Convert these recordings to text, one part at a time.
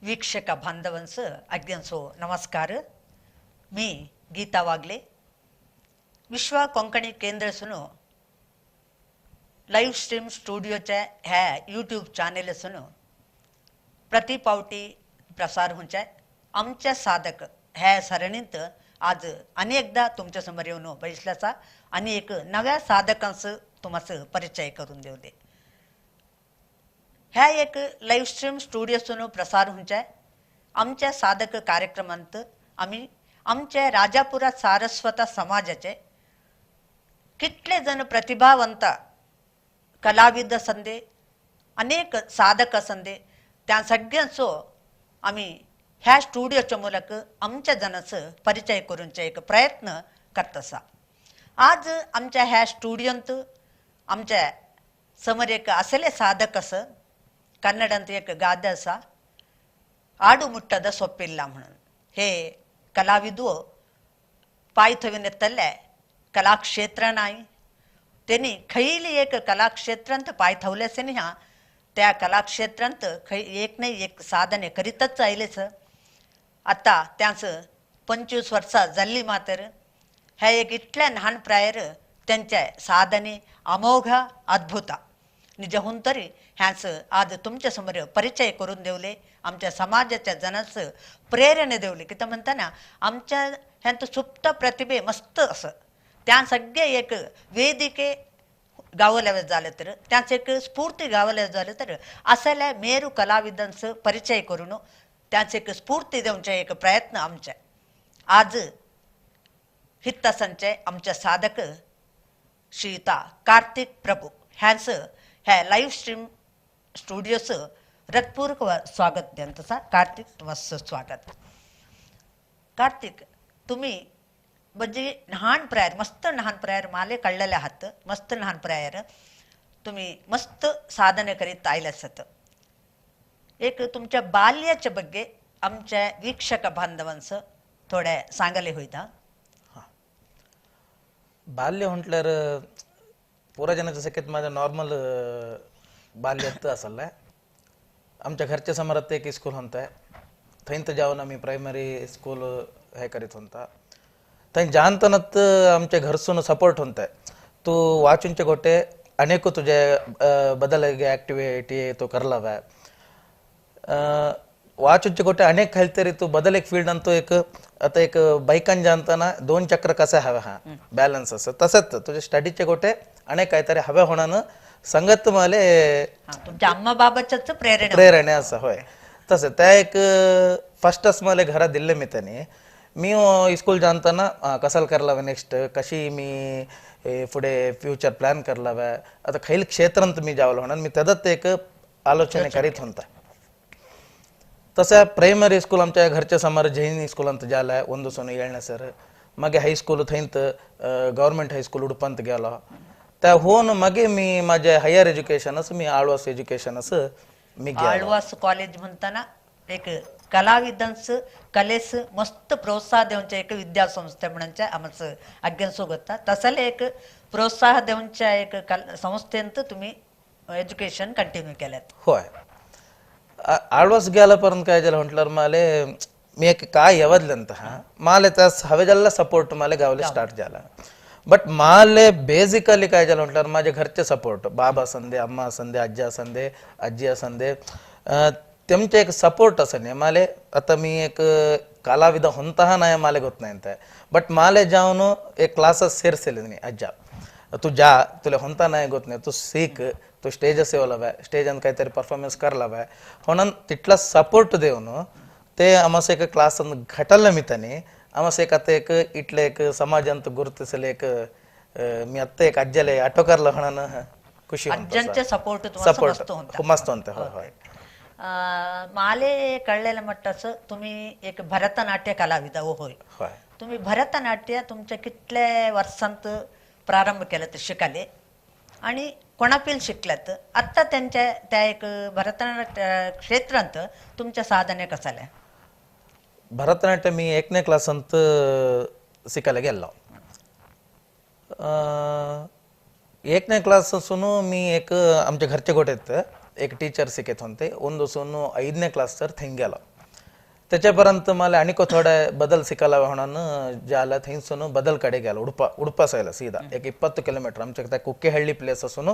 ವೀಕ್ಷಕ ಬಾಂಧವನ್ಸ್ ಅಗ್ಯನ್ಸೋ नमस्कार मी गीता वागले विश्व कोंकणी केंद्रसून लाईव्ह स्ट्रीम स्टुडिओच्या ह्या यूट्यूब चॅनेलसून प्रति पावटी प्रसार होऊन आमच्या साधक ह्या सरणीत आज अनेकदा तुमच्या समोर येऊन बैसल्याचा आणि एक नव्या साधकांचं तुम्हाला परिचय करून देऊ दे. ह्या एक लाईव्ह स्ट्रीम स्टुडिओसून प्रसार होऊन आमच्या साधक कार्यक्रमांत आम्ही आमच्या राजापुरा सारस्वत समाजाचे कितले जण प्रतिभावंत कलाविद संदे अनेक साधक संदे त्या सगळ्यांचो आम्ही ह्या स्टुडिओच्या मूलक आमच्या जनाचं परिचय करूनचे एक प्रयत्न करत असा. आज आमच्या ह्या स्टुडिओंत आमच्या समोर एक असले साधक असं कन्नडांत एक गाद्य असा आडू मुट्टद सोप्पिल्ला म्हणून हे कलाविदो पायथविनेतल्ले कलाक्षेत्र नाही त्यांनी खैली एक कलाक्षेत्रांत पाय थवलेसे नाही हा त्या कलाक्षेत्रांत एक नाही एक साधने करीतच आयलेच. आता त्यांचं 25 वर्षा जाल्ली मातर ह्या एक इतल्या लहान प्रायर त्यांच्या साधने अमोघ अद्भुत निजहून तरी ह्याचं आज तुमच्या समोर परिचय करून देवले. आमच्या समाजाच्या जनाचं प्रेरणे देवले की तर म्हणताना आमच्या ह्यांचं सुप्त प्रतिभे मस्त असं त्या सगळे एक वेदिके गावल्या झालं तर त्यांचं एक स्फूर्ती गावल्या झालं तर असल्या मेरू कलाविदांचं परिचय करून त्यांचं एक स्फूर्ती देऊनचे एक प्रयत्न आमच्या आज हित्तासंचे आमच्या साधक श्रीता कार्तिक प्रभू ह्यांचं ह्या लाईव्ह स्ट्रीम स्टुडिओचं हृदयपूर्वक स्वागत द्यांतसा. कार्तिक तुमचं स्वागत. कार्तिक तुम्ही म्हणजे लहान प्रायर मस्त लहान प्रायर माले कळलेले आहात मस्त लहान प्रायर तुम्ही मस्त साधने करीत आयले असत. एक तुमच्या बाल्याच्या बग्गे आमच्या वीक्षक बांधवांस थोड्या सांगले होईता. बाल्य म्हटल्यार पुरा जनाच्या सखेत माझं नॉर्मल बाल्यत असलं. आमच्या घरच्या समोरात एक स्कूल होता थंय जाऊन आम्ही प्रायमरी स्कूल हे करीत होता. थंय जानतनत आमच्या घरसून सपोर्ट होता तू वाचूनचे गोटे अनेक तुझे बदल ऍक्टिव्हिटी तो करलावा वाचूनचे गोटे अनेक खाली तरी तू बदल एक फील्ड आणतो एक आता एक बाईकान जाणताना 2 चक्र कसे हवे हा बॅलन्स असं तसंच तुझे स्टडीचे गोटे अनेक काहीतरी हवे होणार संगत माले तुमच्या अम्मा बाबाच्याच प्रेरणा असं होय. तसं त्या एक फर्स्टच मला घरात दिले मी त्याने मी स्कूल जाणताना कसाल करलावा नेक्स्ट कशी मी पुढे फ्युचर प्लॅन करलावा आता खैल क्षेत्रांत मी जावलं होणार मी त्यात एक आलोचने करीत होता. तसं प्रायमरी स्कूल आमच्या घरच्या समोर जैन स्कूलांत जालाय 1 सर मागे हायस्कूल थंयत गव्हर्नमेंट हायस्कूल उडपंत गेलो त्या होऊन मागे मी माझ्या हायर एज्युकेशन मी आळवास एज्युकेशन मी आळवास कॉलेज म्हणताना एक कलाविदांचं कलेस मस्त प्रोत्साह देऊनच्या एक विद्यासंस्था म्हणूनच्या आमचं अज्ञान सोबत तसले एक प्रोत्साह देऊनच्या एक संस्थेंत तुम्ही एज्युकेशन कंटिन्यू केल्यात. होय. आळवास गेल्यापर्यंत काय झालं म्हटल्यावर माले मी एक काय यावदलंत माले त्यास हवे जाल्ला सपोर्ट माले गावले स्टार्ट झाला. बट माले बेसिकली काय झालं म्हटल्यावर माझ्या घरचे सपोर्ट बाबा संदे अम्मा संदे आज्जा संदे आजी संदे त्यांचे एक सपोर्ट असणे माले आता मी एक कलाविद होता नाही माले गोत नाही बट माले जाऊन एक क्लासेस ಸೇರಿಸಲಿಲ್ಲ ನೀ ಅಜ್ಜ तू जा तुला होता नाही गोत नाही तू सीख तू स्टेज सेवलावा स्टेज ಅಂತ काहीतरी परफॉर्मन्स करलावा म्हणून तिथला सपोर्ट देऊन ते आम्हाला एक क्लास घटल मिताने आम्हाला एक आता एक इटले एक समाज ಅಂತ ಗುರುತಿಸले एक मी आता एक अज्जाले आटो करला म्हणून खुशी अज्जांचे सपोर्ट तुम्हाला मस्त होता. होय होय. माले कळलेल्या मट्टाचं तुम्ही एक भरतनाट्य कलाविद होय. होय. तुम्ही भरतनाट्य तुमच्या कितल्या वर्षांत प्रारंभ केला तर शिकाले आणि कोणापील शिकल्यात आत्ता त्यांच्या त्या एक भरतनाट्य क्षेत्रांत तुमच्या साधने कसाल्या. भरतनाट्य मी 1ನೇ क्लास अंत शिकायला गेलो. 1ನೇ क्लास असून मी एक आमच्या घरचे गोटे आहेत एक टीचर शिकत होते ಒಂದು सोनू 5ನೇ क्लास तर थंय गेलो त्याच्यापर्यंत मला आणि थोडा बदल शिकायला म्हणून ज्याला थंयसून बदल कडे गेलो उडपा सायला सीधा एक 20 किलोमीटर आमच्या कुक्केहಳ್ಳಿ प्लेस असून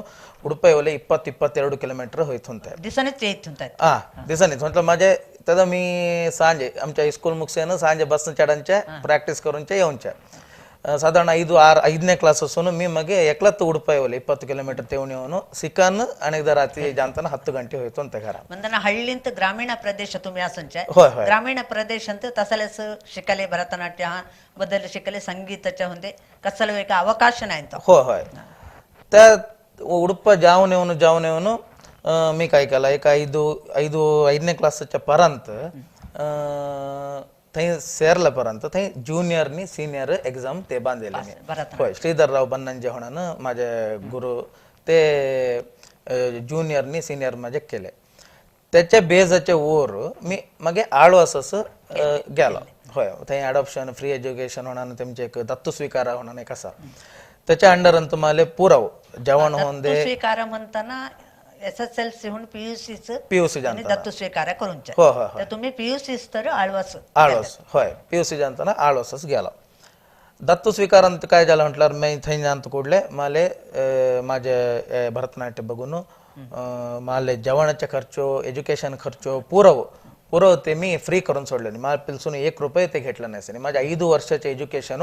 उडपा येवले 20-22 किलोमीटर होत होते दिसानेच येत होतात हा दिसानीच म्हटलं माझे तदा मी सांजे आमच्या स्कूल मुगसेन सांजे बस चढांच्या प्रॅक्टिस करूनच्या येऊनच्या साधारण 5-6 क्लास असून मी मगे एकलत उडपा येवले 20 किलोमीटर तेवून येऊन सिकान अनेकदा रात्री जाणताना 10 ಗಂಟೆ ಹೋಯ್ತು ಅಂತ घरा म्हणजे हಳ್ळींत ग्रामीण प्रदेश तुम्ही असंच होय होय ग्रामीण प्रदेश ಅಂತ तसलेच शिकले भरतनाट्य बदल शिकले संगीताच्या होते कसलं एक अवकाश नाही तो होय होय त्या उडपा जाऊन येऊन मी काय केलं एक 5ನೇ क्लासच्या पर्यंत थंय सेरल्यापर्यंत थंय ज्युनियर नी सिनियर एक्झाम ते बांधलेले होय श्रीधरराव बन्नंजे म्हणून माझे गुरु ते ज्युनियर नी सिनियर माझे केले त्याच्या बेजाच्या वर मी मगे आळवास गेलो होय थंय अडॉप्शन फ्री एज्युकेशन म्हणून तेमचे एक दत्तू स्वीकार म्हणून एक असा त्याच्या अंडर अंत मला पुराव जेवण होऊन दे स्वीकार म्हणताना SSLC हुन PUC आणि दत्तू स्वीकार करून हो हो तर तुम्ही PUC तर आळवास होय PUC जाणताना आळवासच गेला दत्तू स्वीकार अंत काय झालं म्हटल्यावर मी थंय जाणत कुडले माले माझे भरतनाट्य बघून माले जेवणाचे खर्चो एज्युकेशन खर्चो पुरव ते मी फ्री करून सोडले मला पिलसून 1 रुपये ते घेतलं नाही माझ्या 5 वर्षाचे एज्युकेशन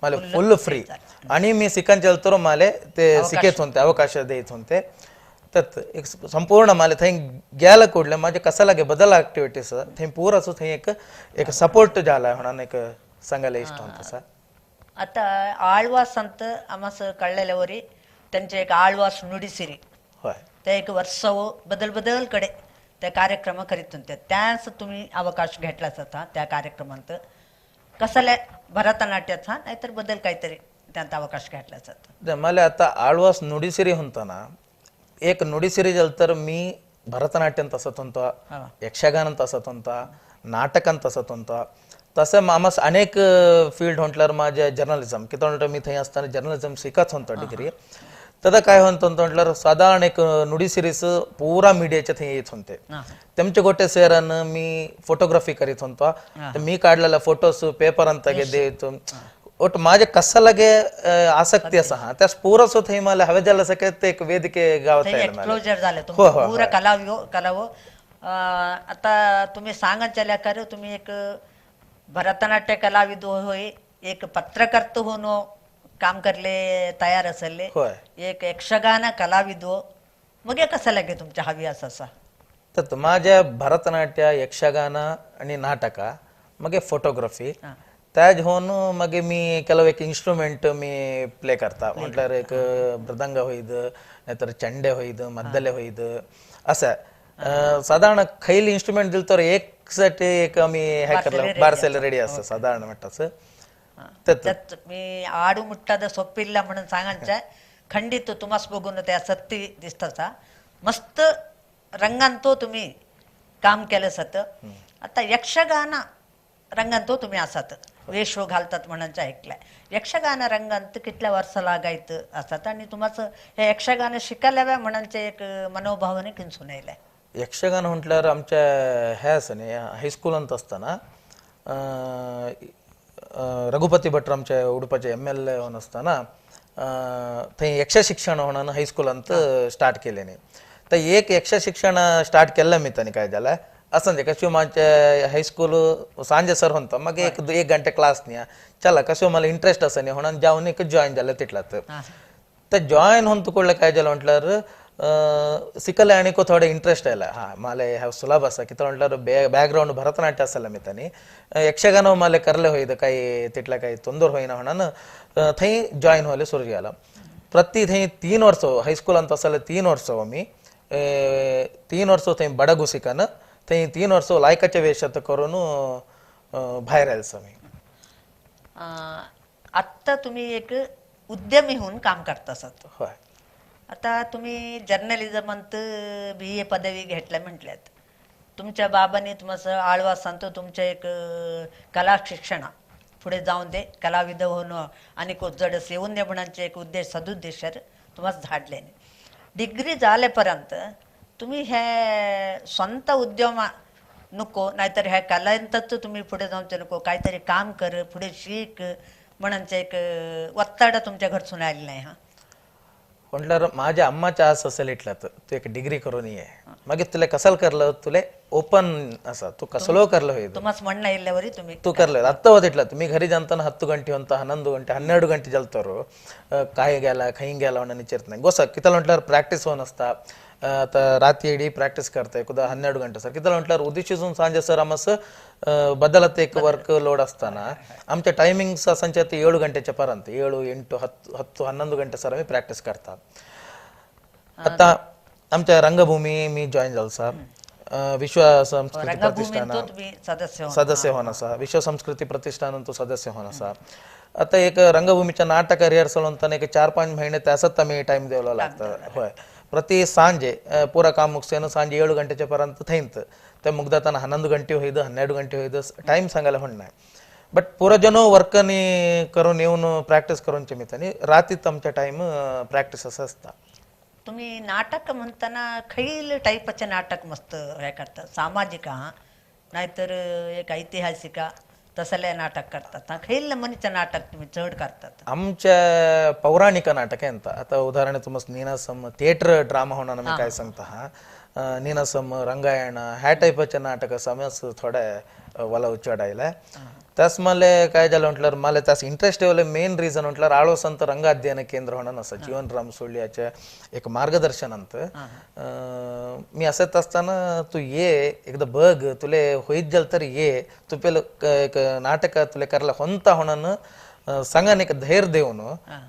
मला फुल फ्री आणि मी सिकन चलतो माले ते शिकत होते अवकाश देत होते तर एक संपूर्ण मला थंय गेला कुडले माझे कसा लागे बदल ऍक्टिव्हिटीज थंय पूरा असो थंय एक सपोर्ट झाला म्हणून एक सांगायला इष्ट होतं सर आता आळवास अंत आम्हास कळलेल्यावरी त्यांचे एक आळवास नुडिसिरी होय ते एक वर्षव बदल कडे ते कार्यक्रम करीत होते त्याच तुम्ही अवकाश घेतलाच होता त्या कार्यक्रमांत कसल्या भरतनाट्याचा नाहीतर बदल काहीतरी त्यांचा अवकाश घेतलाच होता मला आता आळवास नुडिसिरी म्हणताना एक नुडिसिरी जल तर मी भरतनाट्यम तसत होता यक्षगान तसत होता नाटकन तसत होता तसं मामास अनेक फील्ड म्हटल्यावर माझ्या जर्नलिझम किती मी थंय असताना जर्नलिझम शिकत होतो डिग्री तदा काय होतं म्हटल्यावर साधारण एक नुडिसिरीज पुरा मीडियाच्या थंय येत होते तेमचे गोटे सेरन मी फोटोग्राफी करीत होतो मी काढलेला फोटोस पेपर ಅಂತ देत ಒಟ್ಟು ಮಾಜೆ ಕಸಲಗೆ ಆಸಕ್ತಿ ಅಸ त्या पूरच होत मला हवे झालं सगळ्यात एक वेदिके गावात एक्सप्लोजर झालं पूर कलावो आता तुम्ही सांगत चाल्याकर तुम्ही एक भरतनाट्य कलाविद होय एक पत्रकर्ता होऊन काम करले तयार असले एक यक्षगान कलाविद मग कसं लागे तुमच्या हवी असं तर माझ्या भरतनाट्य यक्षगान आणि नाटक मग फोटोग्राफी त्याज होऊन मग मी ಕೆಲವು एक इन्स्ट्रुमेंट मी प्ले करता म्हटल्यार एक मृदंग होईद नाहीतर चंडे होईद मद्दले होईद असं साधारण खैली इन्स्ट्रुमेंट दिल तर एक साठी एक मी हे करला बारसेला रेडी असतं साधारण म्हटलं त्यात मी आडू मुट्टाದ ಸೊಪ್ಪಿಲ್ಲ म्हणून सांगायचं खंडित तुम्हास बघून त्या सत्ती दिसताचा मस्त रंगांतो तुम्ही काम केलं सत आता यक्षगान रंगांतो तुम्ही असात वेश घालतात म्हणायचं ऐकलंय यक्षगान रंगांत कितल्या वर्ष लागायत असतात आणि तुम्हाला हे यक्षगान शिकायला म्हणायचे एक मनोभावने किंचून येईल यक्षगान म्हटल्यावर आमच्या हे असं हायस्कूल अंत असताना रघुपती भट्टर आमच्या उडपाचे MLA होऊन असताना थंय यक्ष शिक्षण म्हणून हायस्कूल अंत स्टार्ट केले नाही तर एक यक्ष शिक्षण स्टार्ट केलं मी त्याने काय झालं असं कशो माझ्या हायस्कूल सांजे सर होतं मग एक घंटे क्लास नाही चला कशो मला इंटरेस्ट असं नाही म्हणून जाऊन एक जॉईन झालं तिथलाच तर जॉईन होऊन तुकडलं काय झालं म्हटल्यावर शिकले आणि थोडं इंटरेस्ट आयला हा मला ह्या सुलभ असा किती म्हटल्यावर बॅकग्राऊंड भरतनाट्य असायला मी त्याने यक्षगान मला करले होईद काही तिथला काही ತೊಂದರೆ होईना म्हणून थंय जॉईन व्हायला सुरू झाला प्रति थंय 3 वर्ष हायस्कूल ಅಂತ असायला 3 वर्ष मी 3 वर्ष थंय बडगु शिकन थंय 3 वर्ष लायकाच्या वेशात करून बाहेर आयलो मी आता तुम्ही एक उद्यमी होऊन काम करता असत होय आता तुम्ही जर्नलिझम अंत BA पदवी घेतल्या म्हटल्यात तुमच्या बाबांनी तुम्हाला आळवास सांगतो तुमच्या एक कला शिक्षण पुढे जाऊन दे कलाविद होणं आणि कोजडस येऊन दे म्हणाचे एक उद्देश सदुद्देश तुम्हाला झाडले डिग्री झाल्यापर्यंत तुम्ही हे स्वतः उद्यम नको, नाहीतर ह्या कलांतच तुम्ही पुढे जाऊचे नको, काहीतरी काम कर, पुढे शिक म्हणूनच एक वत्ताड तुमच्या घरसून आलेलं नाही हा. म्हटल्यार माझ्या अम्माच्या आस असेल इटला तू एक डिग्री करून ये मागीर तुला कसल करलं तुले ओपन असा तू कसलो करलं होईल तुम्हाला म्हणणं इल्ल्यावरी तुम्ही तू करलं ಅತ್ತ ಓದಿಟ್ಲ तुम्ही घरी ಜಂತನ 10 ಗಂಟೆ ಅಂತ 11 ಗಂಟೆ 12 ಗಂಟೆ ಜಲ್ತಾರು काय गेला खैंग गेला म्हणून विचारत नाही गोसा कितल म्हटल्यावर प्रॅक्टिस होऊन असता आता रात्री इडी प्रॅक्टिस करताय कुदा 12 गंटे सर कितल म्हटल्यावर उदिशीसून सांजे सर आमस बदलत एक वर्क लोड असताना आमच्या टायमिंग्स संचे 7 गंटेच्या पर्यंत 7 8 10 11 गंटे सर आम्ही प्रॅक्टिस करता. आता आमच्या रंगभूमी मी जॉईन झालो सर विश्व संस्कृती प्रतिष्ठान तुम्ही सदस्य सदस्य होणं असा विश्व संस्कृती प्रतिष्ठान तो सदस्य होणं असा. आता एक रंगभूमीच्या नाटक रिहर्सल होताना एक 4-5 महिने त्यासत आम्ही टाइम द्यायला लागतं होय. ಪ್ರತಿ ಸಾಂಜೆ ಪೂರ ಕಾಮ್ ಮುಗಿಸೇನು ಸಾಂಜೆ 7 ಗಂಟೆच्या पर्यंत थैंत ते मुगदाताना 11 ಗಂಟೆ होईद 12 ಗಂಟೆ होईद टाइम सांगायला होत नाही. बट पुरा जनो वर्कनी करून येऊन प्रॅक्टिस करून चिमितानी रात्रीत आमच्या टाइम प्रॅक्टिस असं असता. तुम्ही नाटक म्हणताना खैल टाईपचे नाटक मस्त हे करतात, सामाजिक नाहीतर एक ऐतिहासिक तसले नाटक करतात, खैल मनीचं नाटक तुम्ही चढ करतात. आमच्या पौराणिक नाटक आहे ಅಂತ आता उदाहरण तुम्हाला नीनासम थिएटर ड्रामा होणार मी काय सांगता हा नीनासम रंगायण ह्या टाईपचे नाटक समज थोडे वाला उच्चाडायला त्यास मला काय झालं म्हटल्यावर मला त्यास इंटरेस्ट येवले मेन रिझन म्हटल्यावर आळवसंत रंग अध्ययन केंद्र होणं असं जीवनराम सोळ्याचे एक मार्गदर्शन अंत मी असत असताना तू ये एकदा बघ तुले होईत जल तर ये तू पेलं एक नाटक तुले करायला होता होणं सांगाने एक धैर्य देऊन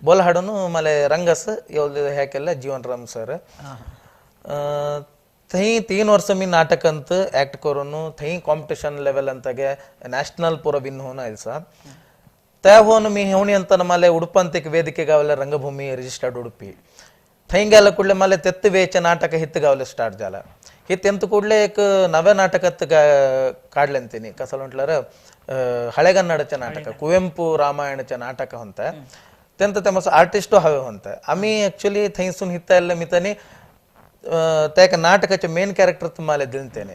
बोल हाडून मला रंगस एवढं ह्या केलं जीवनराम सर. थंय 3 वर्ष मी नाटक अंत ऍक्ट करून थंय कॉम्पिटिशन लेवल अंतगे नॅशनल ಪೂರ ವಿನ್ ಹೋನ ಇಲ್ಸ त्या होऊन मी हेवणी ಅಂತ मला उडपंत एक वेदिके गावला रंगभूमी रजिस्टर्ड उडपी थंय गेला कुठले मला तेत्त वेचे नाटक हित गावले स्टार्ट झाला हे तेंत कुठले एक नव्या नाटकात काढले तिने कसं म्हटलं हळेगन्नडचे नाटक कुवेंपू रामायणचे नाटक होत तेंत ते मस्त आर्टिस्ट हवे होत आम्ही ऍक्च्युली थंयसून हित मी तनी त्या एक नाटकाचे मेन कॅरेक्टर तुम्हाला दिलतेने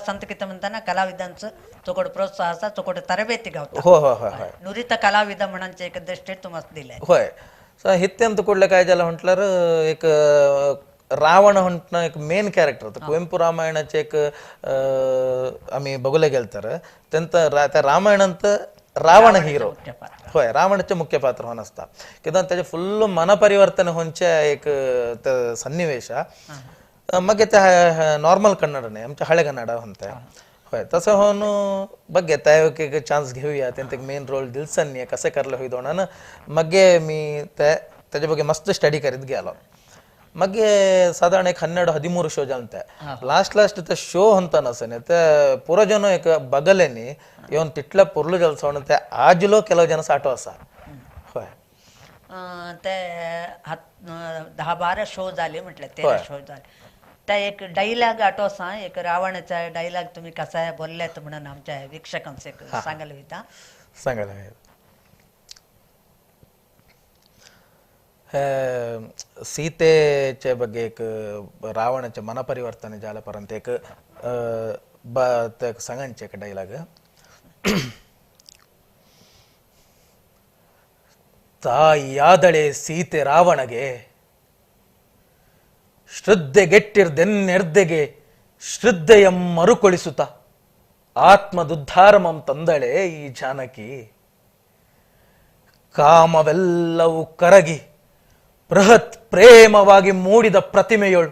संत किती म्हणताना कलाविदांचं चोकोड प्रोत्साहाचा चोकोड तरबेती गावतात. हो हो हो नुरित कलाविद म्हणून एक स्टेट तुम्हाला दिलंय होय. हित्यंत कुठलं काय झालं म्हटलं एक रावण म्हणणं एक मेन कॅरेक्टर होतं कुवेंपू रामायणाचे एक आम्ही बघूला गेल तर त्या रामायणांत रावण हिरो होय रावणाचे मुख्य पात्र होऊन असता किंवा त्याचे फुल्ल मनपरिवर्तन होऊनच्या एक सन्निवेश मग त्या नॉर्मल कन्नडने आमच्या हळेगन्नड म्हणताय होय तसं होऊन बघ त्या एक चान्स घेऊया त्यांत एक मेन रोल दिलसन्नी कसं करलं होई दोन मग मी त्याच्या ಬಗ್ಗೆ मस्त स्टडी करीत गेलो मग साधारण एक 12-13 शो जाणते लास्ट त्या शो होता नसने त्या पुरो जन एक बगलेनी येऊन तिथला पुरलो जलसवण त्या आजलो ಕೆಲವು जन साठो असा होय ते 10-12 शो झाले म्हटलं 13 शो झाले त्या एक डायलॉग आठवसा एक रावणाचा डायलॉग तुम्ही कसा बोलल्यात म्हणून आमच्या वीक्षकांचे सांगायला होता सांगायला सीतेच्या ಬಗ್ಗೆ एक रावणाच्या मनपरिवर्तन झाल्यापर्यंत एक सांगायचे एक डायलॉग ತಾಯಿಯಾದಳೆ ಸೀತೆ ರಾವಣಗೆ ಶ್ರದ್ಧೆಗೆಟ್ಟಿರ್ದೆನ್ನೆರ್ದೆಗೆ ಶ್ರದ್ಧೆಯಂ ಮರುಕೊಳಿಸುತ್ತ ಆತ್ಮದುದ್ಧಾರಮಂ ತಂದಳೆ ಈ ಜಾನಕಿ ಕಾಮವೆಲ್ಲವೂ ಕರಗಿ ಬೃಹತ್ ಪ್ರೇಮವಾಗಿ ಮೂಡಿದ ಪ್ರತಿಮೆಯೊಳು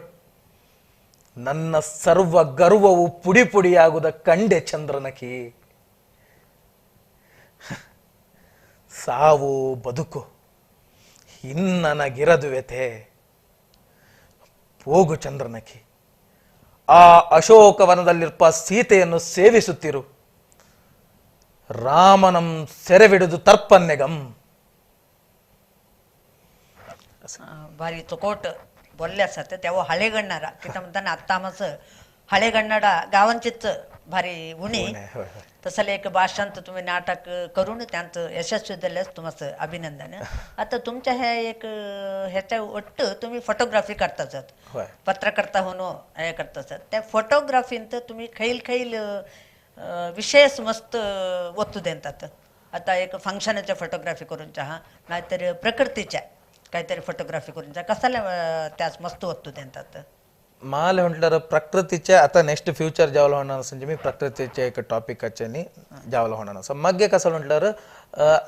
ನನ್ನ ಸರ್ವ ಗರ್ವವು ಪುಡಿ ಪುಡಿಯಾಗುದ ಕಂಡೆ ಚಂದ್ರನಕಿ ಸಾವು ಬದುಕು ಇನ್ನನಗಿರದುವೆತೆ ಹೋಗು ಚಂದ್ರನಕಿ ಆ ಅಶೋಕವನದಲ್ಲಿರುವ ಸೀತೆಯನ್ನು ಸೇವಿಸುತ್ತಿರು ರಾಮನಂ ಸೆರೆವಿಡುದು ತರ್ಪನ್ನೆಗಂ भारी चोकोट बोलल्यास तेव्हा हळेगणणारा की म्हणताना आत्ता मस हळेगणणारा गावांचीच भारी उणी होय होय. तसलं एक भाषांत तुम्ही नाटक करून त्यांचं यशस्वी दिल्यास तुमचं अभिनंदन. आता तुमच्या ह्या एक ह्याच्या ಒಟ್ಟು तुम्ही फोटोग्राफी करताच होय पत्रकर्ता होणं हे करताच त्या फोटोग्राफींत तुम्ही खैल खैल विशेष मस्त ಒತ್ತು देतात. आता एक फंक्शनच्या फोटोग्राफी करून चहा नाहीतर प्रकृतीच्या काहीतरी फोटोग्राफी करून चहा कसाला त्याच मस्त ಒತ್ತು देतात. माल म्हटल्यार प्रकृतीच्या आता नेक्स्ट फ्युचर जेवला होणार म्हणजे मी प्रकृतीचे एक टॉपिकाच्यानी जेवला होणार असं मग कसं म्हटल्यार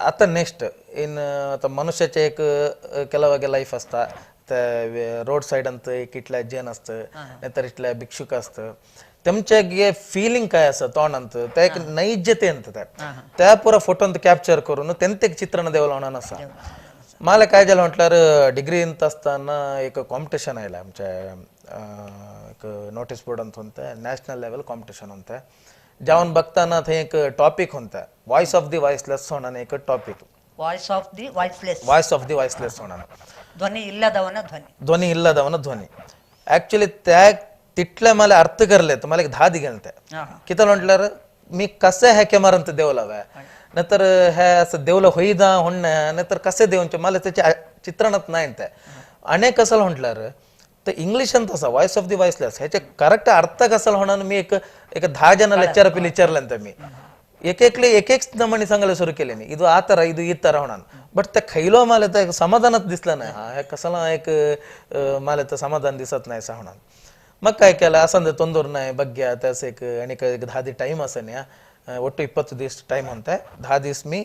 आता नेक्स्ट इन आता मनुष्याचे एक ಕೆಲವಗೆ ಲೈಫ್ असता त्या रोड साइड ಅಂತ एक इटल्या जन असतं नाहीतर इटल्या भिक्षुक असतं तेमच्यागे फिलिंग काय असं तोंडांत त्या एक नैज्यते ಅಂತ त्या पुरा फोटो कॅप्चर करून त्यांचे एक चित्रण देवला होणार असं मला काय झालं म्हटल्यार डिग्री इंत असताना एक कॉम्पिटिशन आयला आमच्या एक नोटीस बोर्ड ಅಂತ होता नॅशनल लेवल कॉम्पिटिशन होता जाऊन बघताना ते एक टॉपिक होता वॉइस ऑफ दी वॉइसलेस होणार एक topic voice of the voiceless voice of the voiceless होणार ಧ್ವನಿ ಇಲ್ಲದವನ ಧ್ವನಿ ध्वनी इल्लदवನ ध्वनी ऍक्च्युली त्या तिथल्या मला अर्थ करले तर मला एक 10 दिगंते किती म्हटल्यार मी कसे हे कॅमेरांत देवलावे नंतर हे असं देवलं होईदा होण्या नंतर कसे देऊनचे मला त्याचे चित्रणच नाही ते अनेक कसं म्हटल्यार तर इंग्लिश ಅಂತ असा वॉइस ऑफ दी वॉइसलेस ह्याचे करेक्ट अर्थ कसं होणार मी एक 10 जण लेक्चर पे विचारलं मी एक नमणी सांगायला सुरू केले ಇದು ಆ ತರ ಇದು ಈ ತರ होणार बट त्या खैलो मला तर समाधानच दिसलं नाही हा कसाला एक मला तर समाधान दिसत नाही असा होणार मग काय केलं असं तोंदूर नाही बघ्या त्यास एक आणि 10 दिवस टाइम असं या ಒಟ್ಟು 20 दिवस टाइम होता 10 दिवस मी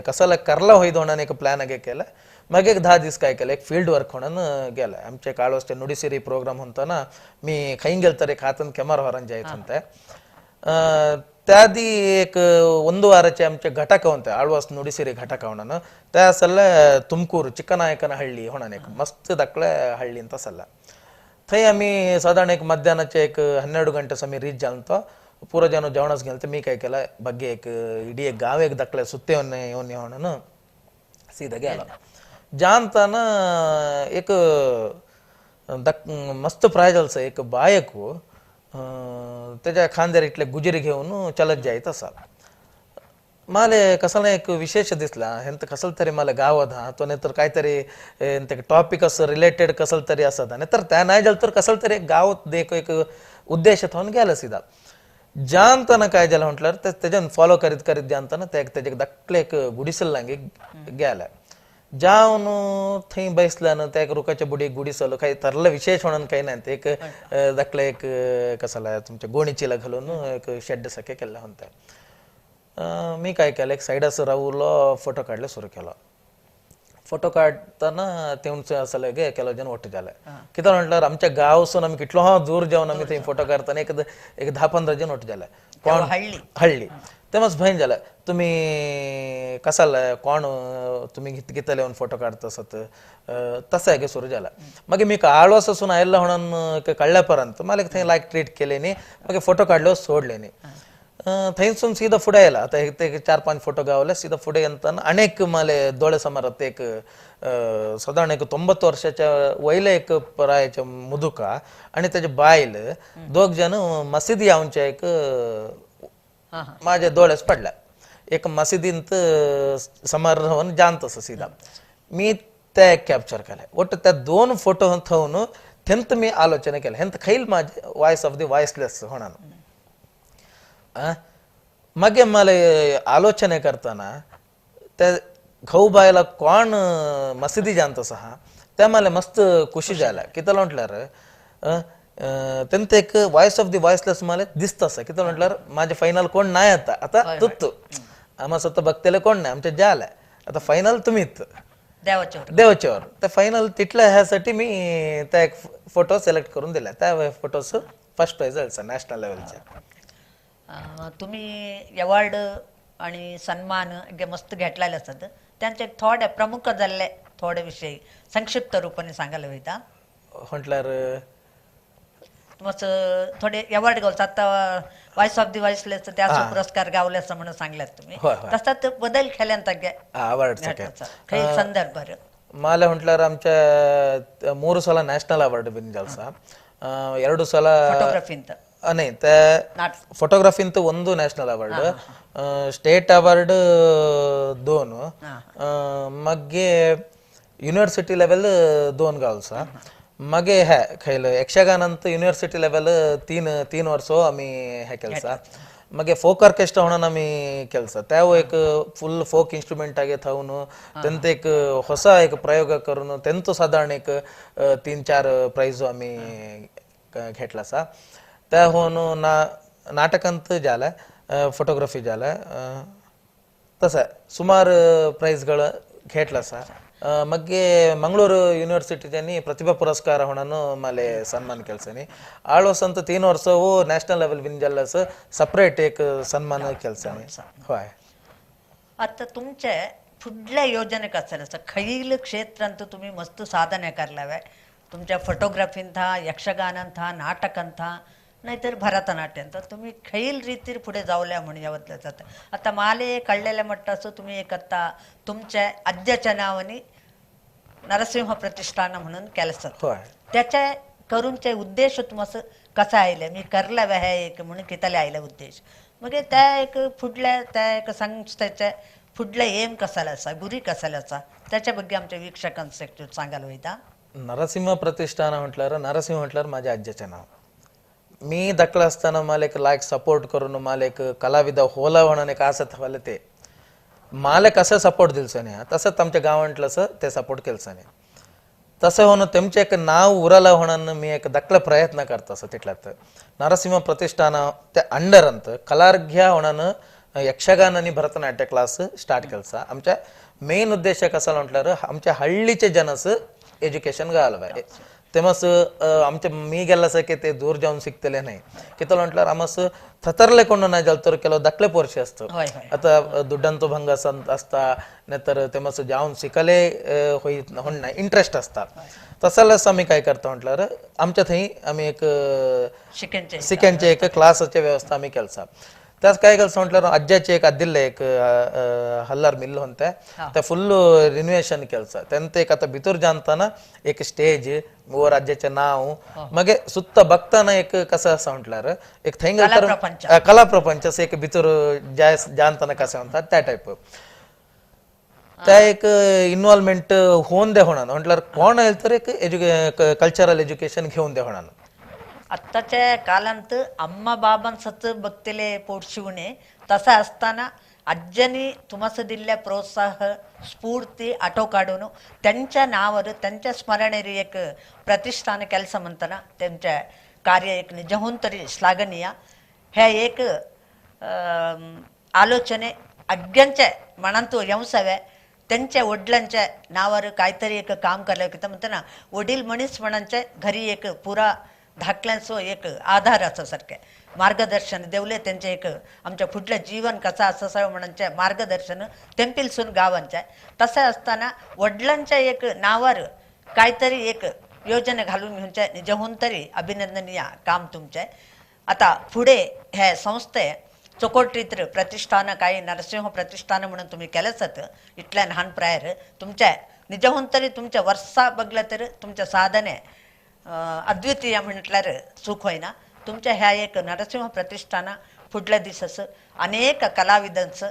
कसाला करला होईद होणार एक प्लॅन आगे केला मग एक 10 दिवस काय केलं एक फील्ड वर्क होणं गेलं आमच्या काळवस्ते नुडिसिरी प्रोग्राम होता ना मी खाईन गेल तर एक हातन कॅमेरा वरान जायचं होता त्याआधी एक 1 वाराचे आमचे घटक होते आळवास नुडिसिरी घटक होणं त्या सल्ल तुमकूर चिಕ್ಕನಾಯಕನಹಳ್ಳಿ होणार एक मस्त दकळे हळ्ळी ಅಂತ सल्ला थंय आम्ही साधारण एक मध्यानाचे एक 12 गंटे समय रीच जालतो पूरा जन जेवणच गेलं मी काय केलं बघे एक इडी एक गाव एक दकळे सुत्ते होणं सीधा गेला जानताना एक मस्त प्रायजलचं एक बायको त्याच्या खांद्यावर इटले गुजरी घेऊन चलत जाय तसा मला कसाला एक विशेष दिसला हेंत कसल तरी मला गाव हा तो नाहीतर काहीतरी टॉपिक असं रिलेटेड कसल तरी असत नाहीतर त्या नाही झालं तर कसल तरी एक गाव देख एक उद्देश होऊन गेला सीधा जानताना काय झालं म्हटल्यावर त्याच्यान फॉलो करीत करीत जानताना त्याच्या दक्कले एक गुडिसल लांगी गेला जाऊन थंय बसल्यानं त्या एक रुखाच्या बुडी गुडिसलो काही तरलं विशेष होणं काही नाही ते एक दक्कले एक कसाला तुमच्या गोणीचीला घालून एक शेड सखे केला होता मी काय केलं एक साईड असं राहूलो फोटो काढले सुरू केला फोटो काढताना तेवढं असं लगे केलं जण ಒಟ್ಟು झालं किती म्हटलं आमच्या गावसून आम्ही कितलो दूर जाऊन आम्ही ते फोटो काढताना एक 10-15 जण ಒಟ್ಟು झालं कोण हळ्ळी तेव्हाच भयन झालं तुम्ही कसाल कोण तुम्ही घेतले येऊन फोटो काढत असत तसं आहे की सुरू झाला मग मी आळवास असून आयला म्हणून कळल्यापर्यंत मला थंय लायक ट्रीट केले नाही मग फोटो काढले सोडले नाही थंयसून सीधा पुढे यायला आता ते 4-5 फोटो गावले सीधा पुढे येताना अनेक मला डोळे समोर एक साधारण एक 90 वर्षाच्या वयला एक परायच्या मुदुका आणि त्याचे बायल 2 जण मशिदी यावच्या एक माझ्या डोळ्यास पडला एक मशिदींत समारोह जाणत असं सीधा मी त्या कॅप्चर केलाय ಒಟ್ಟು त्या 2 फोटो थवून थेंत मी आलोचना केला हेंत खैल माझे वॉइस ऑफ दी वॉइसलेस होणार मग मला आलोचने करताना त्या घाऊ बायला कोण मशिदी जाणत सहा त्या मला मस्त खुशी झाला किती म्हटल्यार त्यांचं एक वॉइस ऑफ दी वॉइसलेस मला दिसत असं किती म्हटल्यार माझे फायनल कोण नाही आता तुत्तू आम्हा स्वतः बघतेले कोण नाही आमच्या ज्याला आता फायनल तुम्हीच देवाच्यावर त्या फायनल तिथल्या ह्यासाठी मी त्या एक फोटो सिलेक्ट करून दिला त्या फोटोच फर्स्ट प्राइज आलं नॅशनल लेवलच्या तुम्ही अवॉर्ड आणि सन्मान मस्त घेतलेले असतात त्यांचे थोडे प्रमुख झाले थोडे विषयी संक्षिप्त रूपाने सांगायला हवीता म्हटल्यार मस्त थोडे अवॉर्ड गावतात आता वॉइस ऑफ दी वॉइसलेस त्याचा पुरस्कार गावले असं म्हणून सांगल्यात तुम्ही तसंच बदल केल्यांत काही संदर्भ मला म्हटल्यार आमच्या 3 ಸಲ ನ್ಯಾಷನಲ್ ಅವಾರ್ಡ್ ಬಿನ್ ಜಲ್ಸ 2 ಸಲ नाही त्या नाट फोटोग्राफींत ಒಂದು ನ್ಯಾಷನಲ್ अवॉर्ड स्टेट अवॉर्ड 2 मगे युनिव्हर्सिटी लेवल 2 गावसा मगे हे खैल यक्षगानांत युनिव्हर्सिटी लेवल 3 वर्ष आम्ही हे केलसा मगे फोक ऑर्केस्ट्रा म्हणून आम्ही केलसा त्या एक फुल फोक इन्स्ट्रुमेंट आगे थावून त्यांत एक ಹೊಸ एक प्रयोग करून त्यांत साधारण एक 3-4 प्राइज आम्ही घेतला सा त्या होऊन नाटकांत झाला फोटोग्राफी झाला तसं सुमार ಪ್ರೈಸ್ಗಳು घेतला सा मगे मंगळूर युनिव्हर्सिटीच्यानी प्रतिभा पुरस्कार म्हणून मला सन्मान केलसानी आळवसंत 3 वर्ष वो नॅशनल लेवल विन जाल्लास सेपरेट एक सन्मान केलसानी होय आता तुमचे फुडल्या योजनेक आसता खैल क्षेत्रांत तुम्ही मस्त साधने करल्यावे तुमच्या फोटोग्राफींत यक्षगानांत नाटकांत नाहीतर भरतनाट्यांत तुम्ही खैल रीतीर पुढे जावल्या म्हणून यावतलं जातं आता माले कळलेल्या मट्टाचं तुम्ही एक आता तुमच्या आद्याच्या नावाने नरसिंह प्रतिष्ठान म्हणून केलं होय त्याच्या करूनचे उद्देश तुम्हाला कसा आयले मी करला हे एक म्हणून कितले आयले उद्देश मग त्या एक फुडल्या त्या एक संस्थेचे फुडले एम कसाला असा गुरी कसाला असा त्याच्या ಬಗ್ಗೆ आमच्या वीक्षकांसाठी सांगायला वयता नरसिंह प्रतिष्ठान म्हटल्यावर नरसिंह म्हटल्यावर माझ्या आज्याचे नाव मी दखला असताना मला एक लायक सपोर्ट करून मला एक कलाविद होला म्हणून एक आसत हवलं ते मला कसं सपोर्ट दिलसं नाही तसंच आमच्या गावांतलं ते सपोर्ट केलसं नाही तसं होणं त्यांचे एक नाव उराला म्हणून मी एक दखला प्रयत्न करतो असं तिथल्यात नरसिंह प्रतिष्ठान त्या अंडर अंत कलार्घ्य म्हणून यक्षगान आणि भरतनाट्य क्लास स्टार्ट केलसा आमच्या मेन उद्देश कसा म्हटल्यावर आमच्या हळ्ळीचे जनस एज्युकेशन घालवाय तेमस आमच्या मी गेलास की ते दूर जाऊन शिकतले नाही कितलं म्हटल्यावर आमस थतरले कोण नाही जालतर ಕೆಲವು दखले पोर्षे असतं आता दुड्डांतो भंग असता नाहीतर तेमस जाऊन शिकले होई होण नाही इंटरेस्ट असता तसलच आम्ही काय करतो म्हटल्यावर आमच्या थंय आम्ही एक शिकेंचे एक क्लासची व्यवस्था आम्ही केलसा त्याच काय केलं म्हटल्यावर आज्याचे एक आदिल्ले एक हल्लार मिल होते त्या फुल रिनोव्हेशन केलसा त्यांत एक आता भितूर जाणताना एक स्टेज व राज्याचे नाव मग सुत्त बघताना एक कसं असं म्हटल्यावर एक थंय कला प्रपंच असं एक भितूर जाणताना कसं म्हणतात त्या टाईप त्या एक इन्व्हॉल्वमेंट होऊन दे होणार म्हटल्यावर कोण येईल तर एक कल्चरल एज्युकेशन घेऊन दे होणार आत्ताच्या कालांत अम्मा बाबांसच बघतेले पोटशिवणे तसं असताना आज्यांनी तुम्हाला दिलेल्या प्रोत्साह स्फूर्ती आटो काढून त्यांच्या नावावर त्यांच्या स्मरणेरी एक प्रतिष्ठान ಕೆಲಸ म्हणताना त्यांच्या कार्य एक निजहून तरी श्लाघनीय हे एक आलोचने अज्ञांच्या मनांतू येवसावे त्यांच्या वडिलांच्या नावावर काहीतरी एक काम करलं की म्हणताना वडील मनीस म्हणांच्या घरी एक पुरा धाकल्यांचो एक आधार असल्यासारखे मार्गदर्शन देवले त्यांचे एक आमच्या फुडलं जीवन कसं असावं म्हणूनच्या मार्गदर्शन तेंपिलसून गावांच्या तसं असताना वडिलांच्या एक नावावर काहीतरी एक योजना घालून घेऊनच्या निजहून तरी अभिनंदनीय काम तुमचे आता पुढे हे संस्थे चोकोट्रीत्र प्रतिष्ठान काही नरसिंह प्रतिष्ठान म्हणून तुम्ही केलंच इथल्या लहान प्रायर तुमच्या निजहून तरी तुमच्या वर्षा बघलं तर तुमच्या साधने अद्वितीय म्हटल्यार चूक होईना तुमच्या ह्या एक नरसिंह प्रतिष्ठान फुडल्या दिसस अनेक कलाविदांचं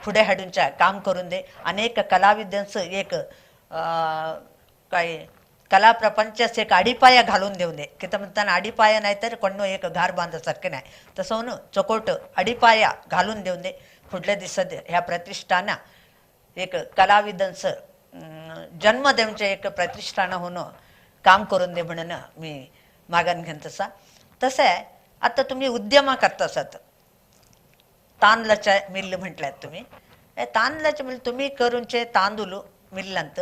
पुढे हाडूनच्या काम करून दे अनेक कलाविदांचं एक काय कला प्रपंचास एक आडीपाया घालून देऊ दे की तर म्हणताना आडीपाया नाही तर कोण एक घार बांधसारखे नाही तसं म्हणून चकोट आडीपाया घालून देऊन दे पुढल्या दिसत ह्या प्रतिष्ठाना एक कलाविदांचं जन्म देऊनचे एक प्रतिष्ठान होणं काम करून दे म्हणून मी मागण घेन तसा तसं आहे आता तुम्ही उद्यम करतासात तांदळाच्या मिल म्हटल्यात तुम्ही तांदळाच्या मिल तुम्ही करूनचे तांदूळ मिल्लांत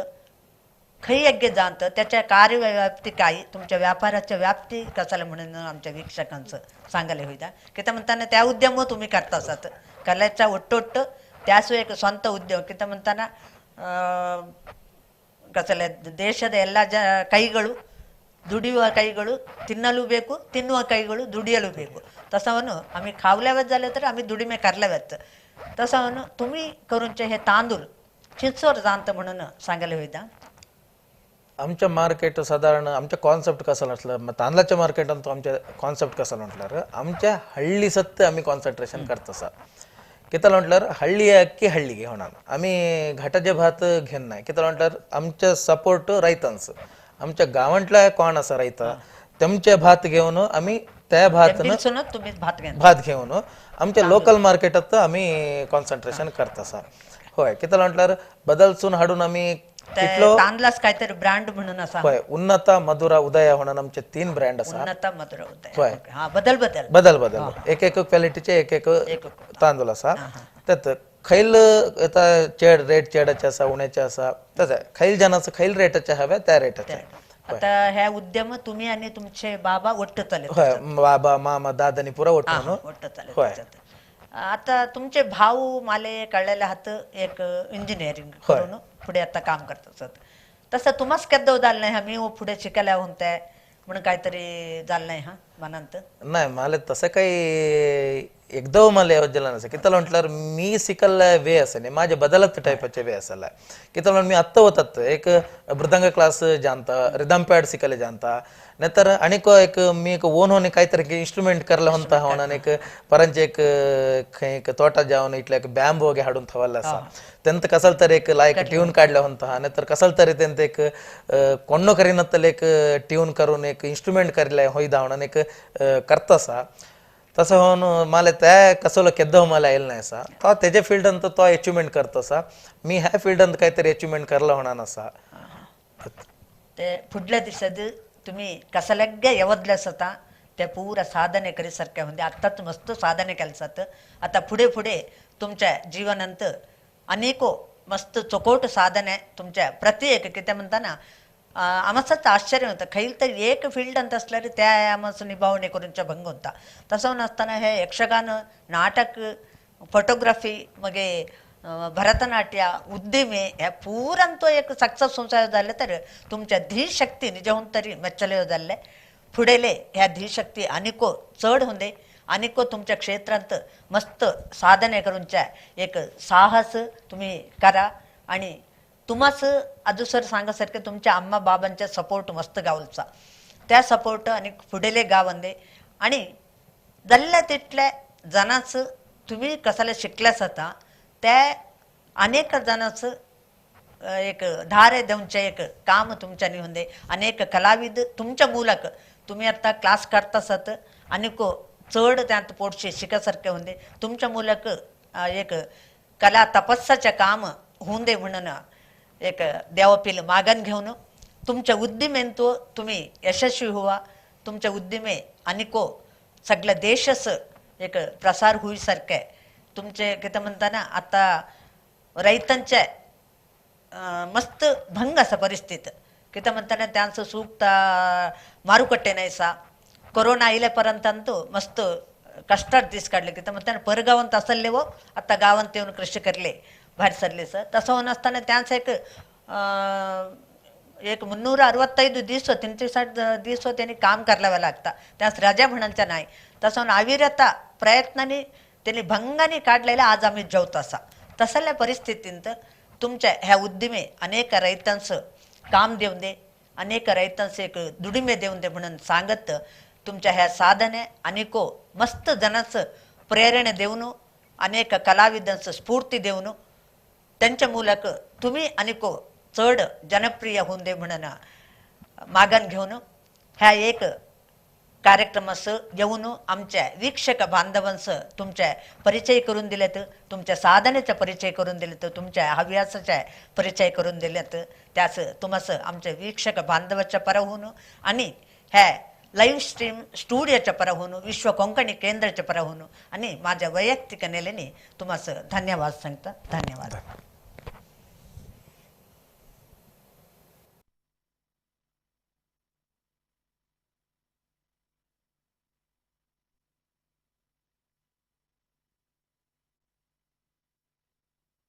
खई यज्ञ जाणत त्याच्या कार्यव्याप्ती काही तुमच्या व्यापाराच्या व्याप्ती कसाला म्हणून आमच्या वीक्षकांचं सांगायला होईदा की तर म्हणताना त्या उद्यम तुम्ही करतासात कलेचा ಒಟ್ಟೊಟ್ಟು त्यास एक ಸ್ವಂತ ಉದ್ಯೋಗ ಕಿಂತ म्हणताना ಕಸಲ ದೇಶದ ಎಲ್ಲ ಕೈಗಳು ದುಡಿಯುವ ಕೈಗಳು ತಿನ್ನಲು ಬೇಕು ತಿನ್ನುವ ಕೈಗಳು ದುಡಿಯಲು ಬೇಕು तसं आम्ही खावल्यावत झालं तर आम्ही दुडीमे करल्यावत तसं तुम्ही करूनचे हे तांदूळ चिंचोर जाणतं म्हणून सांगायला होईदा आमच्या मार्केट साधारण आमच्या कॉन्सेप्ट कसं म्हटलं मग तांदळाच्या मार्केट तो आमच्या कॉन्सेप्ट कसं म्हटल्यार आमच्या हಳ್ಳಿ सत्य आम्ही कॉन्सन्ट्रेशन करत असा कितलं म्हटल्यार हಳ್ಳಿ अक्की हಳ್ಳಿಗೆ होणार आम्ही घाटाचे भात घेऊन नाही कितलं म्हटल्यार आमच्या सपोर्ट रैतांच आमच्या गावांतला कोण असा रैता तेमचे भात घेऊन आम्ही त्या भातनं तुम्ही भात घ्या भात घेऊन आमच्या लोकल मार्केटात आम्ही कॉन्सन्ट्रेशन करत असा होय कितलं म्हटल्यार बदलसून हाडून आम्ही तांदलाच काहीतरी ब्रँड म्हणून असा होय उन्नता मधुरा उदया म्हणून आमचे 3 ब्रँड असा उन्नता मधुरा उदय होय हा बदल बदल बदल बदल एक एक क्वालिटीचे एक एक तांदूळ असा त्यात खैल आता चेड रेट चेडाचे असा उण्याचे असा तसं खैल जनाचं खैल रेटाचे हव्या त्या रेटाचे आता ह्या उद्यम तुम्ही आणि तुमचे बाबा वट्ट चालले होय बाबा मामा दादानी पुरा ओटून वट्ट चालले होय. आता तुमचे भाऊ माले कळलेले हात एक इंजिनिअरिंग करून पुढे आता काम करत असत तसं तुम्हाच केद्दव झालं नाही मी पुढे शिकायला होताय म्हणून काहीतरी झालं नाही हा मनांत नाही मला तसं काही एकदम मला योजना नसं कितलं म्हटल्यार मी शिकल्ला वे असं नाही माझे बदलत टायपाचे वे असाला कितलं म्हणून मी आत्ता होतात एक मृदंग क्लास जानता रिदम पॅड शिकायला जानता नाहीतर आणि एक मी एक ओन होणे काहीतरी इन्स्ट्रुमेंट करला होता होणार एक परांचे एक तोटा जाऊन इथलं एक बॅम्ब वगैरे हाडून थवाला असा त्यांत कसल तर एक लायक ट्यून काढला होता नाहीतर कसल तरी त्यांत एक कोण्णो करीनत्तल एक ट्यून करून एक इन्स्ट्रुमेंट करिला होईदा म्हणून एक करता असा तसं होऊन मला त्या कसलं केद्दव मला येईल नाही असा तो त्याच्या फिल्डांत तो अचिव्हमेंट करतो असा मी ह्या फिल्डांत काहीतरी अचिव्हमेंट करला होणार असा ते फुडल्या दिसात तुम्ही कसलग्या यवदल्यास होता त्या पूरा साधने करीसारख्या म्हणजे आत्ताच मस्त साधने केलसात आता पुढे पुढे तुमच्या जीवनांत अनेको मस्त चोकोट साधने तुमच्या प्रति एक किती म्हणता ना आमचंच आश्चर्य होतं खैल तर एक फील्ड अंत असल्याने त्या आमचं निभावणे करूनच्या भंग होता तसं नसताना हे यक्षगान नाटक फोटोग्राफी मगे भरतनाट्य उद्यमे ह्या पुरांतो एक सक्सेस संसार झाले तर तुमच्या धीशक्ती निजवून तरी मेಚ್ಚले झाले फुडेले ह्या धीशक्ती अनेको चढ होते अनेको तुमच्या क्षेत्रांत मस्त साधने करूनच्या एक साहस तुम्ही करा आणि तुम्हाच अजूसर सांगासारखे तुमच्या आम्हा बाबांच्या सपोर्ट मस्त गावलचा त्या सपोर्ट आणि फुडेले गावंदे आणि जल्ल्या तिथल्या जनाचं तुम्ही कसाला शिकल्यास होता त्या अनेक जनाचं एक धारे देऊनचे एक काम तुमच्यानी होते अनेक कलाविद तुमच्या मूलक तुम्ही आता क्लास करतासत अनेको चढ त्यात पोटशे शिकासारखे होते तुमच्या मूलक एक कला तपस्साचे काम होऊन म्हणून एक देवापील मागण घेऊन तुमच्या उद्दिमेन तो तुम्ही यशस्वी व्हा तुमच्या उद्दिमे अनेको सगळ्या देशच एक प्रसार होईसारखे तुमचे किती म्हणताना आता रैतांच्या मस्त भंग असा परिस्थिती किती म्हणताना त्यांचं सूक्त मारुकट्टे नाही सा कोरोना आयल्यापर्यंत मस्त कष्टात दिस काढले किती म्हणताना परगावांत असले व आता गावांत येऊन कृषी करले बाहेर सरले सर तसं होऊन असताना त्यांचं एक 365 दिवस 360 दिवस त्यांनी काम करावं लागतं त्यास राजा म्हणायच्या नाही तसं होऊन अविरता प्रयत्नाने त्यांनी भंगाने काढलेला आज आम्ही जेवत असा तसल्या परिस्थितीत तुमच्या ह्या उद्दिमे अनेक रैतांचं काम देऊन दे अनेक रैतांचं एक दुडिमे देऊन दे म्हणून सांगत तुमच्या ह्या साधने अनेको मस्त जनाचं प्रेरणा देऊन अनेक कलाविदांचं स्फूर्ती देऊन त्यांच्या मूलक तुम्ही अनेको चढ जनप्रिय होऊन दे म्हणून मागण घेऊन ह्या एक कार्यक्रमास येऊन आमच्या वीक्षक बांधवांस तुमच्या परिचय करून दिलेत तुमच्या साधनेचा परिचय करून दिलेत तुमच्या हव्यासाचा परिचय करून दिलेत त्यास तुम्हास आमच्या वीक्षक बांधवाच्या परहून आणि ह्या लाईव्ह स्ट्रीम स्टुडिओच्या परहून विश्व कोंकणी केंद्राच्या परहून आणि माझ्या वैयक्तिक नेलेने तुम्हास धन्यवाद सांगता धन्यवाद